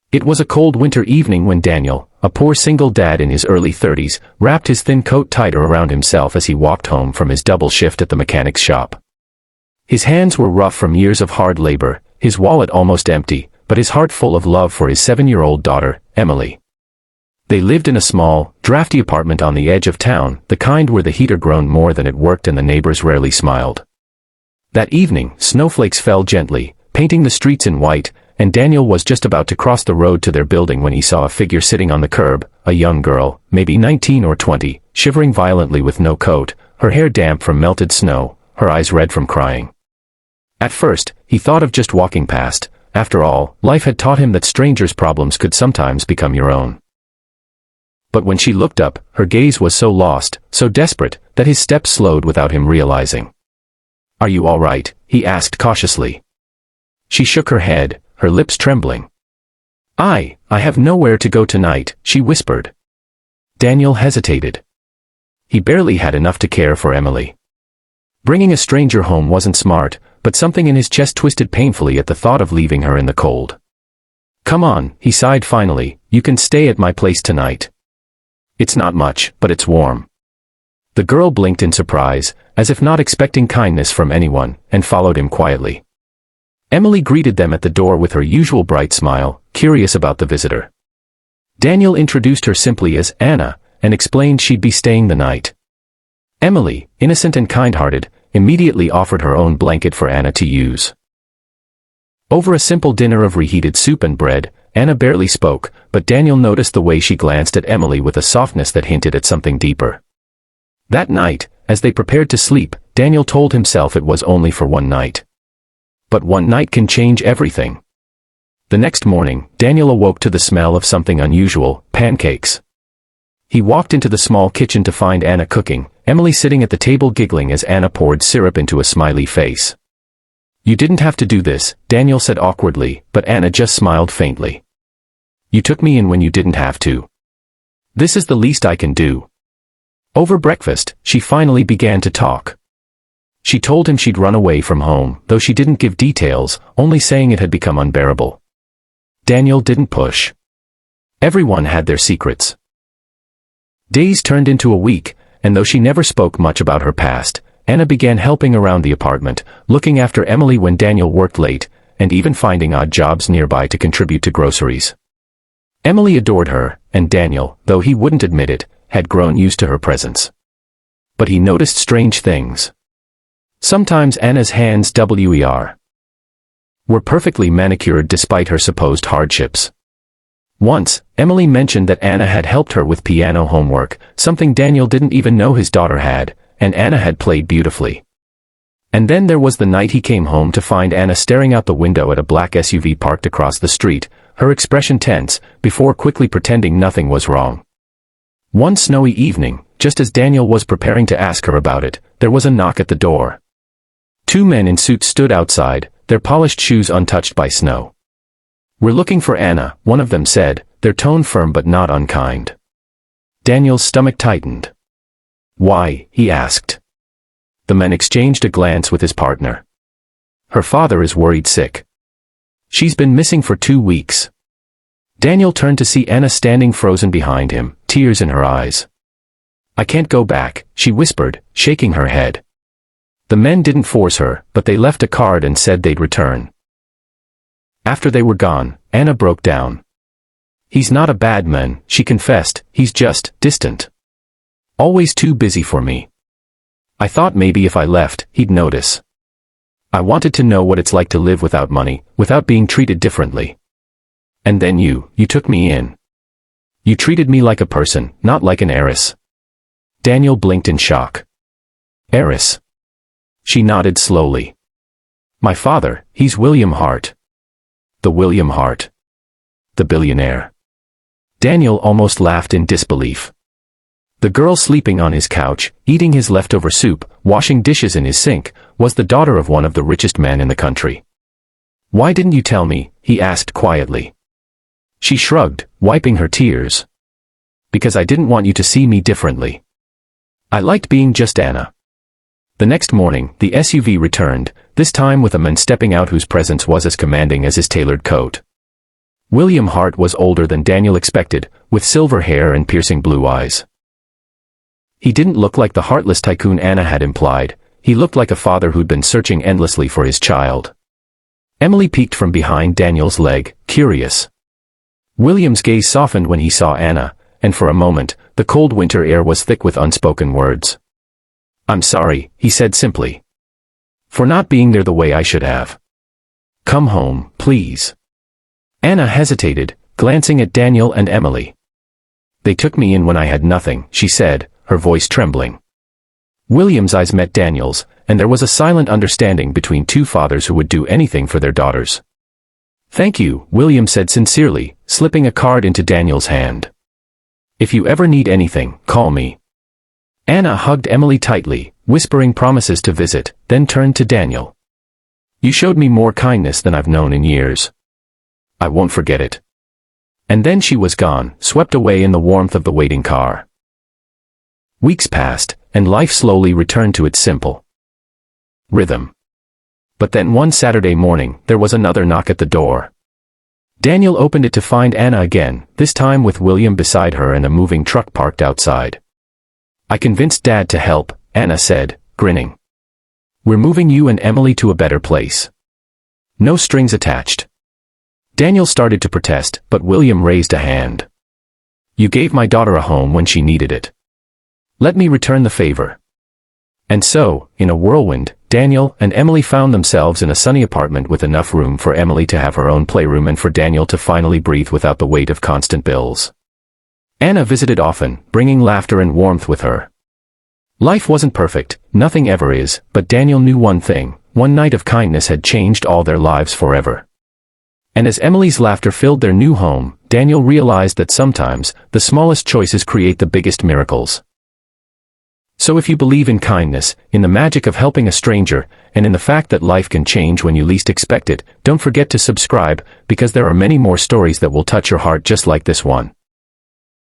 It was a cold winter evening when Daniel, a poor single dad in his early 30s, wrapped his thin coat tighter around himself as he walked home from his double shift at the mechanic's shop. His hands were rough from years of hard labor, his wallet almost empty, but his heart full of love for his 7-year-old daughter, Emily. They lived in a small, drafty apartment on the edge of town, the kind where the heater groaned more than it worked and the neighbors rarely smiled. That evening, snowflakes fell gently, painting the streets in white, and Daniel was just about to cross the road to their building when he saw a figure sitting on the curb, a young girl, maybe 19 or 20, shivering violently with no coat, her hair damp from melted snow, her eyes red from crying. At first, he thought of just walking past. After all, life had taught him that strangers' problems could sometimes become your own. But when she looked up, her gaze was so lost, so desperate, that his steps slowed without him realizing. "Are you all right?" he asked cautiously. She shook her head, her lips trembling. I have nowhere to go tonight," she whispered. Daniel hesitated. He barely had enough to care for Emily. Bringing a stranger home wasn't smart, but something in his chest twisted painfully at the thought of leaving her in the cold. "Come on," he sighed finally, "you can stay at my place tonight. It's not much, but it's warm." The girl blinked in surprise, as if not expecting kindness from anyone, and followed him quietly. Emily greeted them at the door with her usual bright smile, curious about the visitor. Daniel introduced her simply as Anna, and explained she'd be staying the night. Emily, innocent and kind-hearted, immediately offered her own blanket for Anna to use. Over a simple dinner of reheated soup and bread, Anna barely spoke, but Daniel noticed the way she glanced at Emily with a softness that hinted at something deeper. That night, as they prepared to sleep, Daniel told himself it was only for one night. But one night can change everything. The next morning, Daniel awoke to the smell of something unusual, pancakes. He walked into the small kitchen to find Anna cooking, Emily sitting at the table giggling as Anna poured syrup into a smiley face. "You didn't have to do this," Daniel said awkwardly, but Anna just smiled faintly. "You took me in when you didn't have to. This is the least I can do." Over breakfast, she finally began to talk. She told him she'd run away from home, though she didn't give details, only saying it had become unbearable. Daniel didn't push. Everyone had their secrets. Days turned into a week, and though she never spoke much about her past, Anna began helping around the apartment, looking after Emily when Daniel worked late, and even finding odd jobs nearby to contribute to groceries. Emily adored her, and Daniel, though he wouldn't admit it, had grown used to her presence. But he noticed strange things. Sometimes Anna's hands were perfectly manicured despite her supposed hardships. Once, Emily mentioned that Anna had helped her with piano homework, something Daniel didn't even know his daughter had, and Anna had played beautifully. And then there was the night he came home to find Anna staring out the window at a black SUV parked across the street, her expression tense, before quickly pretending nothing was wrong. One snowy evening, just as Daniel was preparing to ask her about it, there was a knock at the door. 2 men in suits stood outside, their polished shoes untouched by snow. "We're looking for Anna," one of them said, their tone firm but not unkind. Daniel's stomach tightened. "Why?" he asked. The men exchanged a glance with his partner. "Her father is worried sick. She's been missing for 2 weeks." Daniel turned to see Anna standing frozen behind him, tears in her eyes. "I can't go back," she whispered, shaking her head. The men didn't force her, but they left a card and said they'd return. After they were gone, Anna broke down. "He's not a bad man," she confessed, "he's just distant. Always too busy for me. I thought maybe if I left, he'd notice. I wanted to know what it's like to live without money, without being treated differently. And then you took me in. You treated me like a person, not like an heiress." Daniel blinked in shock. "Heiress?" She nodded slowly. "My father, he's William Hart." "The William Hart? The billionaire?" Daniel almost laughed in disbelief. The girl sleeping on his couch, eating his leftover soup, washing dishes in his sink, was the daughter of one of the richest men in the country. "Why didn't you tell me?" he asked quietly. She shrugged, wiping her tears. "Because I didn't want you to see me differently. I liked being just Anna." The next morning, the SUV returned, this time with a man stepping out whose presence was as commanding as his tailored coat. William Hart was older than Daniel expected, with silver hair and piercing blue eyes. He didn't look like the heartless tycoon Anna had implied. He looked like a father who'd been searching endlessly for his child. Emily peeked from behind Daniel's leg, curious. William's gaze softened when he saw Anna, and for a moment, the cold winter air was thick with unspoken words. "I'm sorry," he said simply. "For not being there the way I should have. Come home, please." Anna hesitated, glancing at Daniel and Emily. "They took me in when I had nothing," she said, her voice trembling. William's eyes met Daniel's, and there was a silent understanding between two fathers who would do anything for their daughters. "Thank you," William said sincerely, slipping a card into Daniel's hand. "If you ever need anything, call me." Anna hugged Emily tightly, whispering promises to visit, then turned to Daniel. "You showed me more kindness than I've known in years. I won't forget it." And then she was gone, swept away in the warmth of the waiting car. Weeks passed, and life slowly returned to its simple rhythm. But then one Saturday morning, there was another knock at the door. Daniel opened it to find Anna again, this time with William beside her and a moving truck parked outside. "I convinced Dad to help," Anna said, grinning. "We're moving you and Emily to a better place. No strings attached." Daniel started to protest, but William raised a hand. "You gave my daughter a home when she needed it. Let me return the favor." And so, in a whirlwind, Daniel and Emily found themselves in a sunny apartment with enough room for Emily to have her own playroom and for Daniel to finally breathe without the weight of constant bills. Anna visited often, bringing laughter and warmth with her. Life wasn't perfect, nothing ever is, but Daniel knew one thing: one night of kindness had changed all their lives forever. And as Emily's laughter filled their new home, Daniel realized that sometimes, the smallest choices create the biggest miracles. So if you believe in kindness, in the magic of helping a stranger, and in the fact that life can change when you least expect it, don't forget to subscribe, because there are many more stories that will touch your heart just like this one.